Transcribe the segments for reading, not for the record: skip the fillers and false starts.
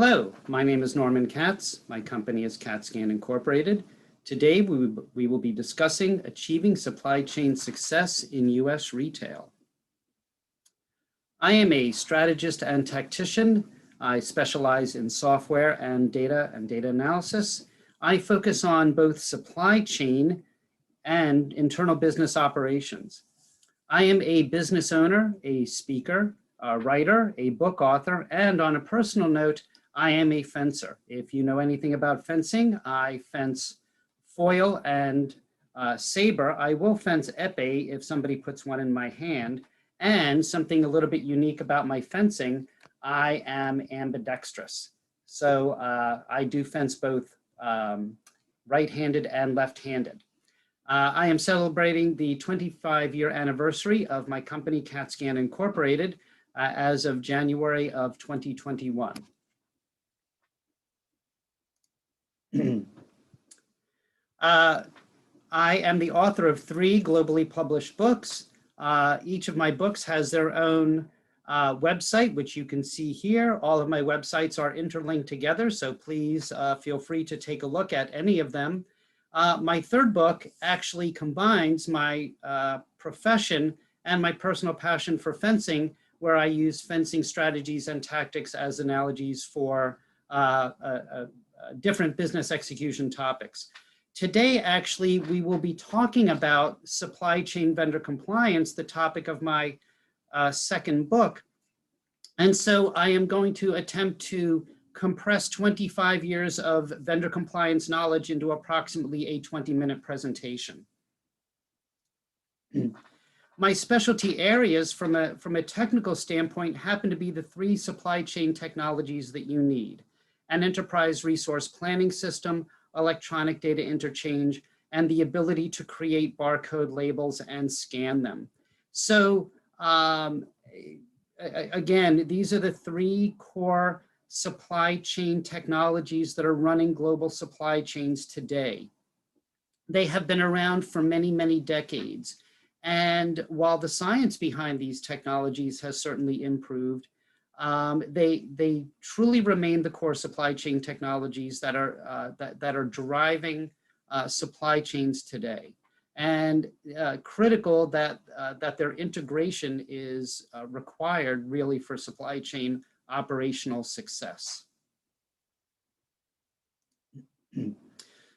Hello, my name is Norman Katz. My company is Katzscan Incorporated. Today, we will be discussing achieving supply chain success in U.S. retail. I am a strategist and tactician. I specialize in software and data analysis. I focus on both supply chain and internal business operations. I am a business owner, a speaker, a writer, a book author, and on a personal note, I am a fencer. If you know anything about fencing, I fence foil and saber. I will fence epee if somebody puts one in my hand. And something a little bit unique about my fencing, I am ambidextrous. So I do fence both right-handed and left-handed. I am celebrating the 25-year anniversary of my company, Katzscan Incorporated, as of January of 2021. I am the author of 3 globally published books. Each of my books has their own website, which you can see here. All of my websites are interlinked together, so please feel free to take a look at any of them. My 3rd book actually combines my profession and my personal passion for fencing, where I use fencing strategies and tactics as analogies for different business execution topics. Today, actually, we will be talking about supply chain vendor compliance, the topic of my 2nd book. And so I am going to attempt to compress 25 years of vendor compliance knowledge into approximately a 20-minute presentation. My specialty areas from a technical standpoint happen to be the 3 supply chain technologies that you need: an enterprise resource planning system, electronic data interchange, and the ability to create barcode labels and scan them. So again, these are the 3 core supply chain technologies that are running global supply chains today. They have been around for many, many decades. And while the science behind these technologies has certainly improved, they truly remain the core supply chain technologies that are driving supply chains today. And critical that their integration is required really for supply chain operational success.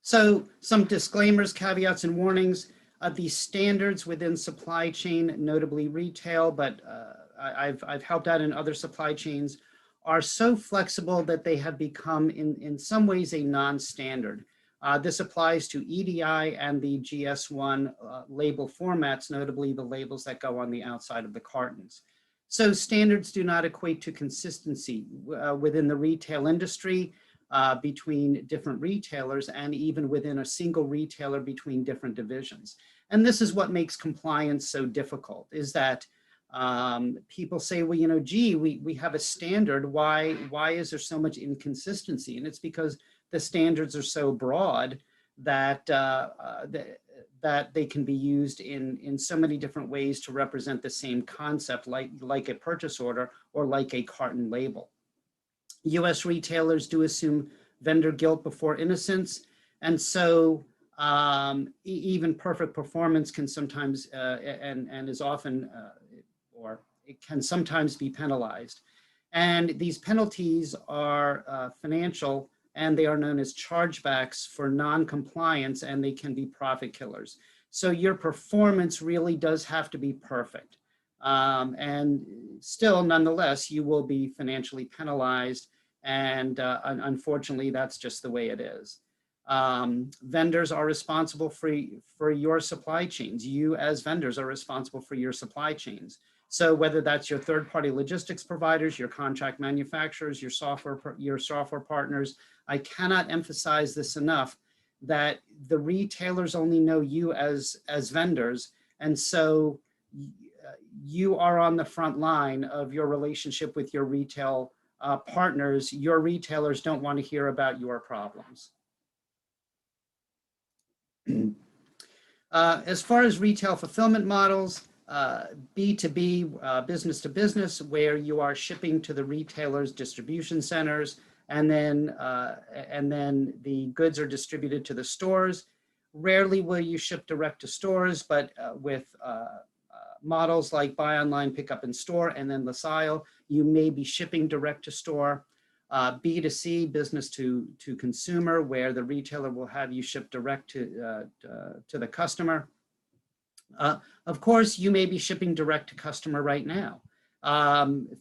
So some disclaimers, caveats, and warnings. The standards within supply chain, notably retail, but I've helped out in other supply chains, are so flexible that they have become in some ways a non-standard. This applies to EDI and the GS1 label formats, notably the labels that go on the outside of the cartons. So standards do not equate to consistency within the retail industry, between different retailers, and even within a single retailer between different divisions. And this is what makes compliance so difficult, is that people say, well, you know, gee, we have a standard. Why is there so much inconsistency? And it's because the standards are so broad that that they can be used in so many different ways to represent the same concept, like a purchase order or like a carton label. US retailers do assume vendor guilt before innocence, and so even perfect performance can sometimes and is often or it can sometimes be penalized. And these penalties are financial, and they are known as chargebacks for non-compliance, and they can be profit killers. So your performance really does have to be perfect. And still, nonetheless, you will be financially penalized, and unfortunately, that's just the way it is. Vendors are responsible for your supply chains. You as vendors are responsible for your supply chains. So whether that's your third-party logistics providers, your contract manufacturers, your software partners, I cannot emphasize this enough, that the retailers only know you as vendors, and so you are on the front line of your relationship with your retail partners. Your retailers don't want to hear about your problems. As far as retail fulfillment models, B2B, business to business, where you are shipping to the retailer's distribution centers and then the goods are distributed to the stores. Rarely will you ship direct to stores, but with models like buy online, pick up in store, and then LaSalle, you may be shipping direct to store. B2C, business to consumer, where the retailer will have you ship direct to the customer. Of course, you may be shipping direct to customer right now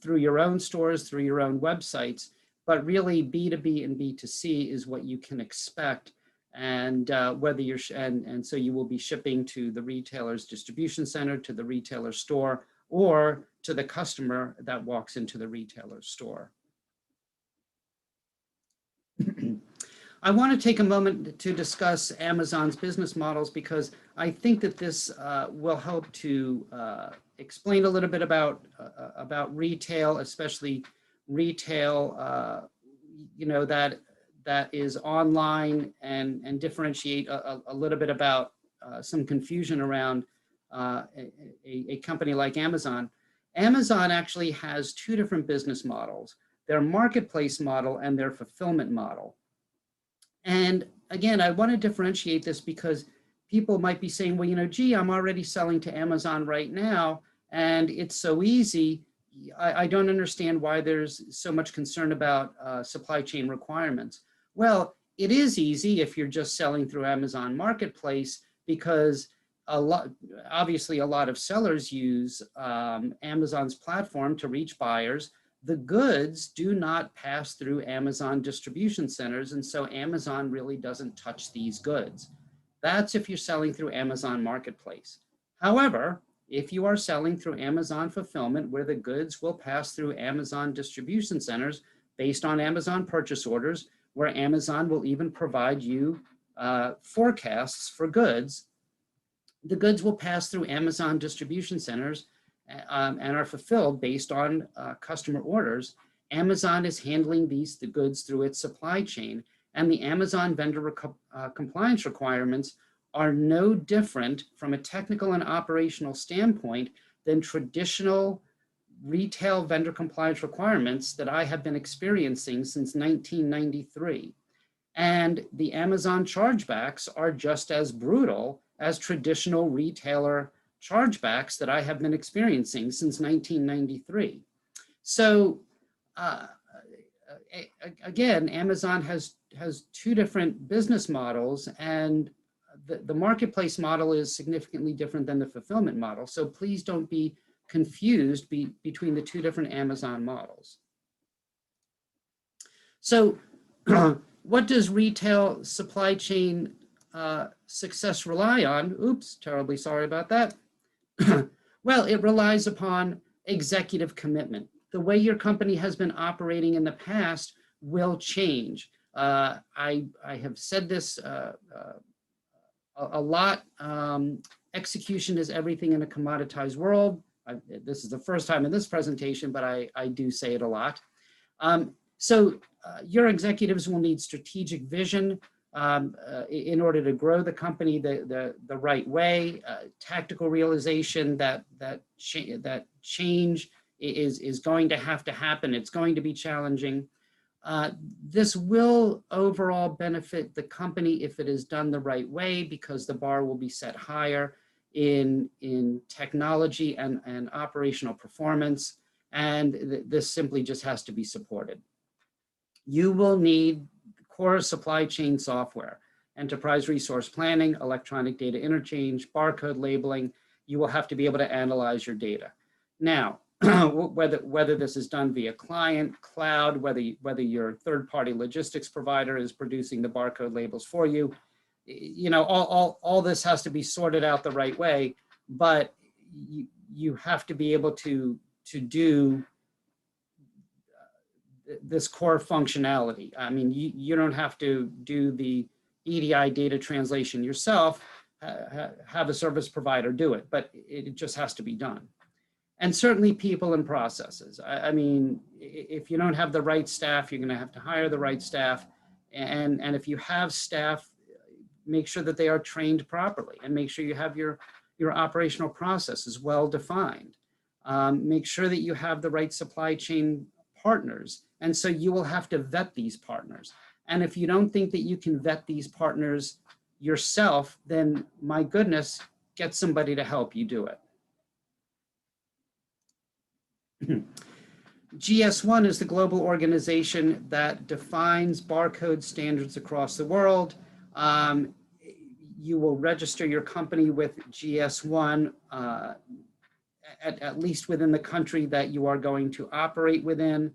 through your own stores, through your own websites, but really B2B and B2C is what you can expect. And whether you're, and so you will be shipping to the retailer's distribution center, to the retailer store, or to the customer that walks into the retailer store. I want to take a moment to discuss Amazon's business models, because I think that this will help to explain a little bit about retail, especially retail, that is online, and differentiate a little bit about some confusion around a company like Amazon. Amazon actually has two different business models: their marketplace model and their fulfillment model. And again, I want to differentiate this because people might be saying, well, gee, I'm already selling to Amazon right now, and it's so easy. I don't understand why there's so much concern about supply chain requirements. Well, it is easy if you're just selling through Amazon Marketplace, because obviously a lot of sellers use Amazon's platform to reach buyers. The goods do not pass through Amazon distribution centers, and so Amazon really doesn't touch these goods. That's if you're selling through Amazon Marketplace. However, if you are selling through Amazon Fulfillment, where the goods will pass through Amazon distribution centers based on Amazon purchase orders, where Amazon will even provide you forecasts for goods, the goods will pass through Amazon distribution centers and are fulfilled based on customer orders. Amazon is handling the goods through its supply chain, and the Amazon vendor compliance requirements are no different from a technical and operational standpoint than traditional retail vendor compliance requirements that I have been experiencing since 1993. And the Amazon chargebacks are just as brutal as traditional retailer chargebacks that I have been experiencing since 1993. So again, Amazon has two different business models, and the marketplace model is significantly different than the fulfillment model. So please don't be confused between the two different Amazon models. So what does retail supply chain success rely on? Oops, terribly sorry about that. Well, it relies upon executive commitment. The way your company has been operating in the past will change. I have said this a lot. Execution is everything in a commoditized world. This is the first time in this presentation, but I do say it a lot. So your executives will need strategic vision in order to grow the company the right way, tactical realization that change is going to have to happen. It's going to be challenging. This will overall benefit the company if it is done the right way, because the bar will be set higher in technology and operational performance, and this simply just has to be supported. You will need core supply chain software, enterprise resource planning, electronic data interchange, barcode labeling. You will have to be able to analyze your data. Now, whether this is done via client, cloud, whether your third-party logistics provider is producing the barcode labels for you, all this has to be sorted out the right way, but you have to be able to do this core functionality. I mean, you don't have to do the EDI data translation yourself, have a service provider do it, but it just has to be done. And certainly people and processes. I mean, if you don't have the right staff, you're going to have to hire the right staff. And if you have staff, make sure that they are trained properly, and make sure you have your operational processes well defined. Make sure that you have the right supply chain partners. And so you will have to vet these partners. And if you don't think that you can vet these partners yourself, then my goodness, get somebody to help you do it. GS1 is the global organization that defines barcode standards across the world. You will register your company with GS1 at least within the country that you are going to operate within.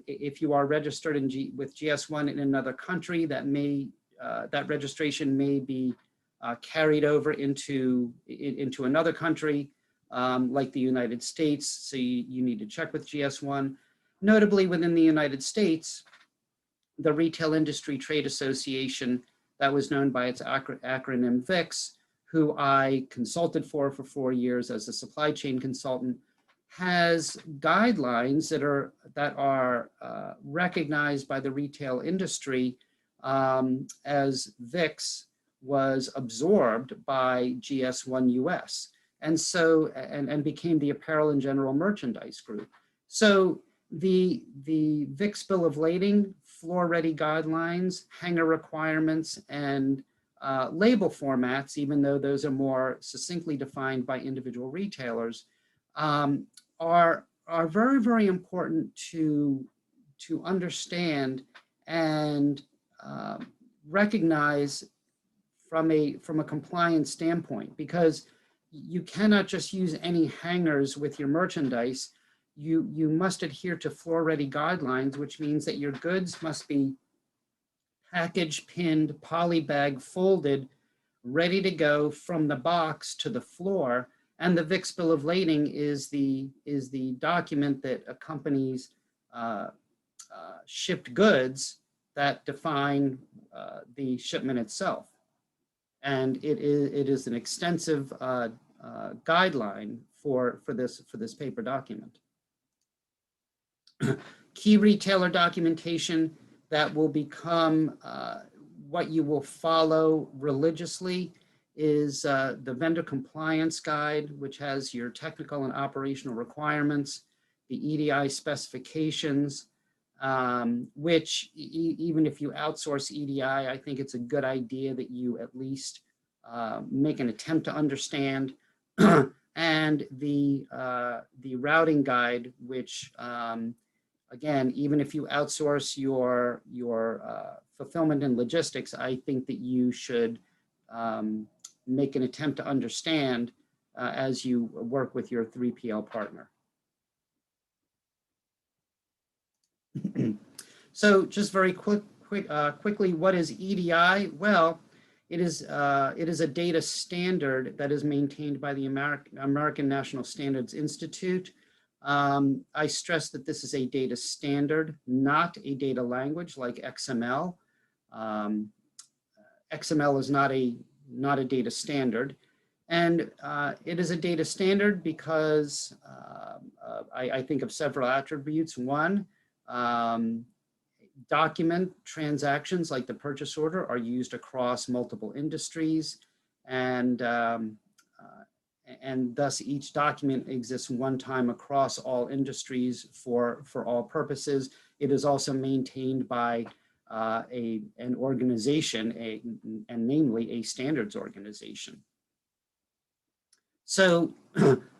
If you are registered with GS1 in another country, that registration may be carried over into another country, like the United States. So you need to check with GS1. Notably, within the United States, the Retail Industry Trade Association, that was known by its acronym VIX, who I consulted for 4 years as a supply chain consultant, has guidelines that are recognized by the retail industry as VIX was absorbed by GS1 US, and so and became the Apparel and General Merchandise Group. So the VIX Bill of Lading, floor-ready guidelines, hanger requirements, and label formats, even though those are more succinctly defined by individual retailers, are very, very important to understand and recognize from a compliance standpoint, because you cannot just use any hangers with your merchandise. You must adhere to floor-ready guidelines, which means that your goods must be packaged, pinned, polybag, folded, ready to go from the box to the floor. And the VIX Bill of Lading is the document that accompanies shipped goods that define the shipment itself. And it is an extensive guideline for this paper document. Key retailer documentation that will become what you will follow religiously is the vendor compliance guide, which has your technical and operational requirements, the EDI specifications, which even if you outsource EDI, I think it's a good idea that you at least make an attempt to understand, and the routing guide, which again, even if you outsource your fulfillment and logistics, I think that you should make an attempt to understand as you work with your 3PL partner. So just very quickly, what is EDI? Well, it is a data standard that is maintained by the American National Standards Institute. I stress that this is a data standard, not a data language like XML. XML is not a data standard. And it is a data standard because I think of several attributes. One, document transactions like the purchase order are used across multiple industries, and thus each document exists one time across all industries for all purposes. It is also maintained by an organization, and namely a standards organization. So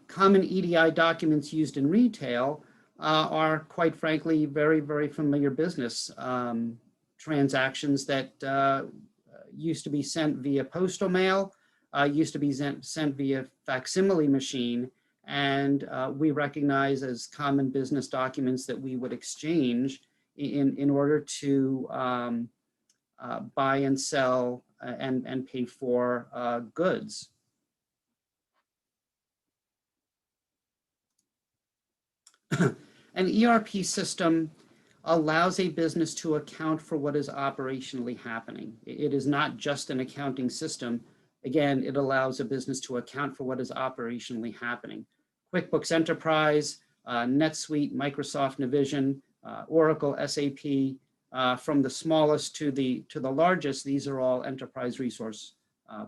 common EDI documents used in retail are, quite frankly, very, very familiar business transactions that used to be sent via postal mail, used to be sent via facsimile machine, and we recognize as common business documents that we would exchange in order to buy and sell and pay for goods. An ERP system allows a business to account for what is operationally happening. It is not just an accounting system. Again, it allows a business to account for what is operationally happening. QuickBooks Enterprise, NetSuite, Microsoft Navision, Oracle, SAP, from the smallest to the largest, these are all enterprise resource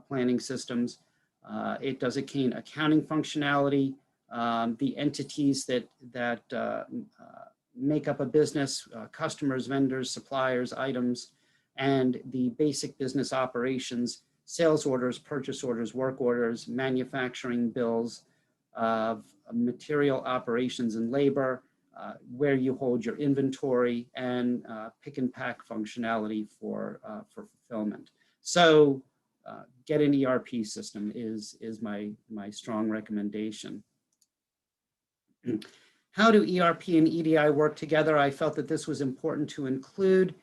planning systems. It does accounting functionality. The entities that make up a business, customers, vendors, suppliers, items, and the basic business operations, sales orders, purchase orders, work orders, manufacturing bills, material operations and labor, where you hold your inventory, and pick and pack functionality for fulfillment. So get an ERP system is my strong recommendation. How do ERP and EDI work together? I felt that this was important to include.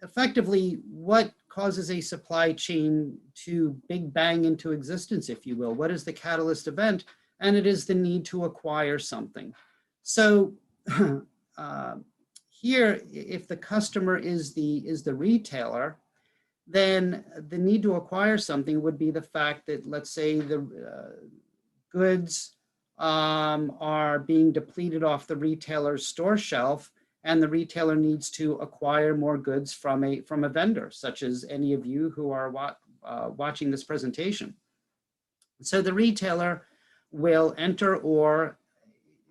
Effectively, what causes a supply chain to big bang into existence, if you will? What is the catalyst event? And it is the need to acquire something. So here, if the customer is the retailer, then the need to acquire something would be the fact that, let's say, the goods are being depleted off the retailer's store shelf, and the retailer needs to acquire more goods from a vendor, such as any of you who are watching this presentation. So the retailer will enter, or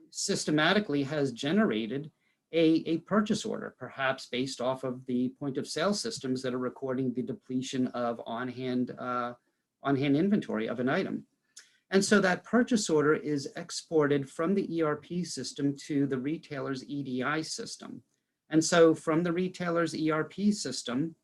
systematically has generated, a purchase order, perhaps based off of the point of sale systems that are recording the depletion of on-hand inventory of an item. And so that purchase order is exported from the ERP system to the retailer's EDI system. And so from the retailer's ERP system,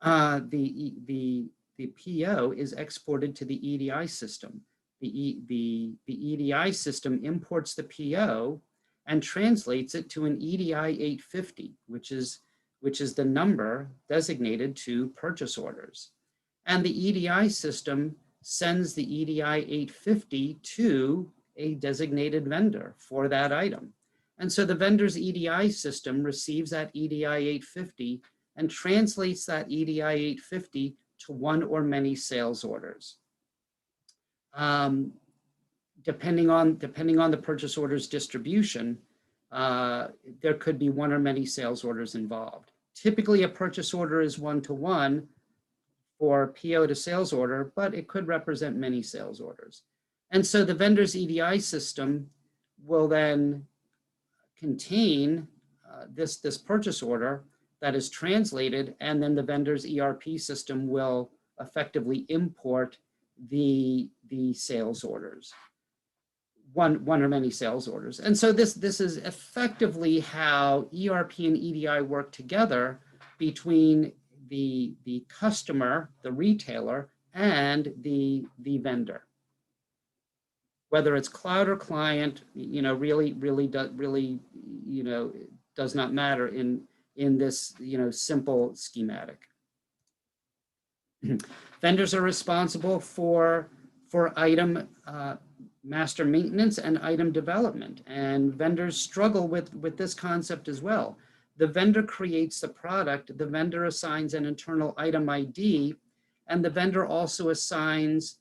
the PO is exported to the EDI system. The EDI system imports the PO and translates it to an EDI 850, which is the number designated to purchase orders. And the EDI system sends the EDI 850 to a designated vendor for that item. And so the vendor's EDI system receives that EDI 850 and translates that EDI 850 to one or many sales orders. Depending on the purchase order's distribution, there could be one or many sales orders involved. Typically, a purchase order is one-to-one for PO to sales order, but it could represent many sales orders. And so the vendor's EDI system will then contain this purchase order that is translated, and then the vendor's ERP system will effectively import the sales orders, one or many sales orders. And so this is effectively how ERP and EDI work together between the customer, the retailer, and the vendor. Whether it's cloud or client, really does not matter in this simple schematic. Vendors are responsible for item master maintenance and item development, and vendors struggle with this concept as well. The vendor creates the product, the vendor assigns an internal item ID, and the vendor also assigns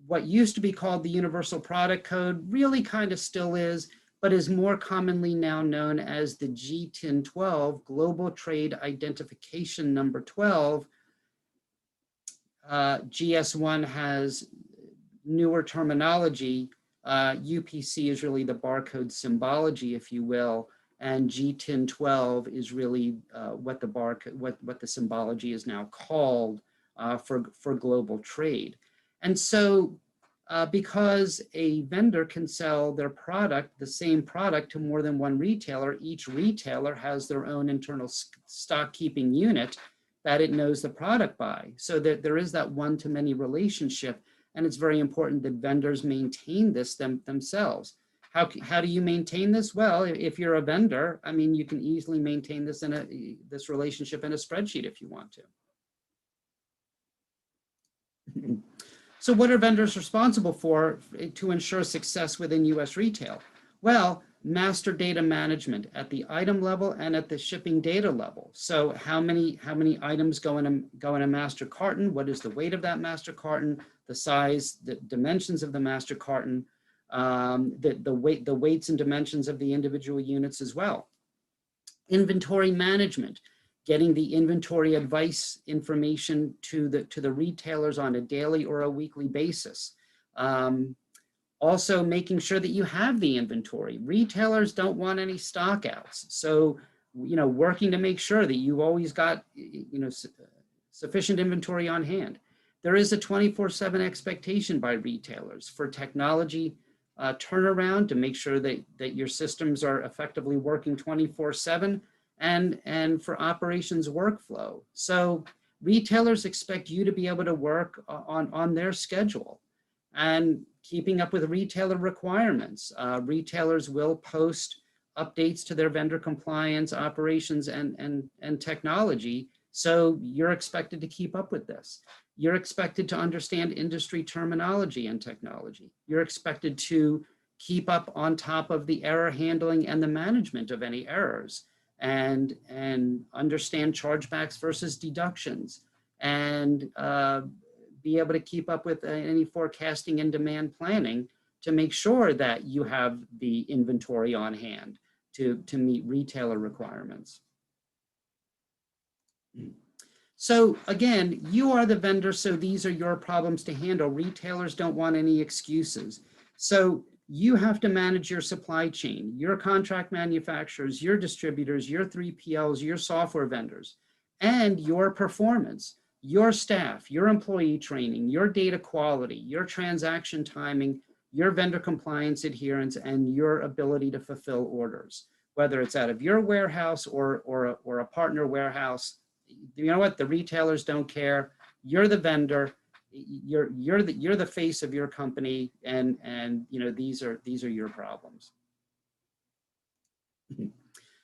what used to be called the Universal Product Code, really kind of still is, but is more commonly now known as the G1012, Global Trade Identification Number 12. GS1 has newer terminology. UPC is really the barcode symbology, if you will, and G1012 is really what the symbology is now called for global trade. And so because a vendor can sell their product, the same product, to more than one retailer, each retailer has their own internal stock keeping unit that it knows the product by. So that there is that one-to-many relationship, and it's very important that vendors maintain this themselves. How do you maintain this? Well, if you're a vendor, I mean, you can easily maintain this this relationship in a spreadsheet if you want to. So what are vendors responsible for to ensure success within US retail? Well, master data management at the item level and at the shipping data level. So how many items go in a master carton? What is the weight of that master carton? The size, the dimensions of the master carton, the weights and dimensions of the individual units as well. Inventory management, getting the inventory advice information to the retailers on a daily or a weekly basis. Also making sure that you have the inventory. Retailers don't want any stock outs. So, working to make sure that you've always got, sufficient inventory on hand. There is a 24/7 expectation by retailers for technology turnaround to make sure that your systems are effectively working 24/7 and for operations workflow. So retailers expect you to be able to work on their schedule and keeping up with retailer requirements. Retailers will post updates to their vendor compliance, operations, and technology. So you're expected to keep up with this. You're expected to understand industry terminology and technology. You're expected to keep up on top of the error handling and the management of any errors, and understand chargebacks versus deductions, and be able to keep up with any forecasting and demand planning to make sure that you have the inventory on hand to meet retailer requirements. So again, you are the vendor, so these are your problems to handle. Retailers don't want any excuses. So you have to manage your supply chain, your contract manufacturers, your distributors, your 3PLs, your software vendors, and your performance, your staff, your employee training, your data quality, your transaction timing, your vendor compliance adherence, and your ability to fulfill orders, whether it's out of your warehouse or a partner warehouse. You know what? The retailers don't care. You're the vendor. You're the face of your company, and these are your problems.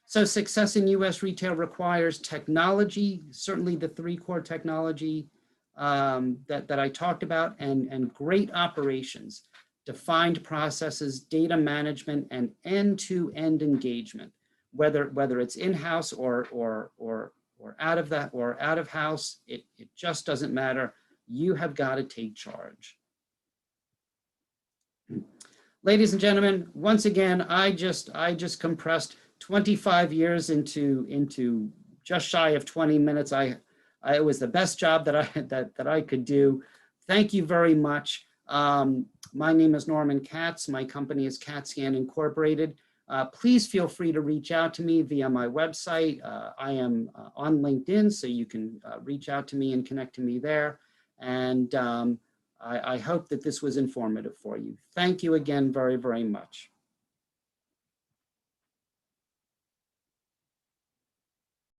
So success in U.S. retail requires technology, certainly the 3 core technology that I talked about, and great operations, defined processes, data management, and end-to-end engagement, whether it's in-house or out of house, it just doesn't matter. You have got to take charge. Ladies and gentlemen, once again, I just compressed 25 years into just shy of 20 minutes. It was the best job that I could do. Thank you very much. My name is Norman Katz. My company is Katzscan Incorporated. Please feel free to reach out to me via my website. I am on LinkedIn, so you can reach out to me and connect to me there. And I hope that this was informative for you. Thank you again very, very much.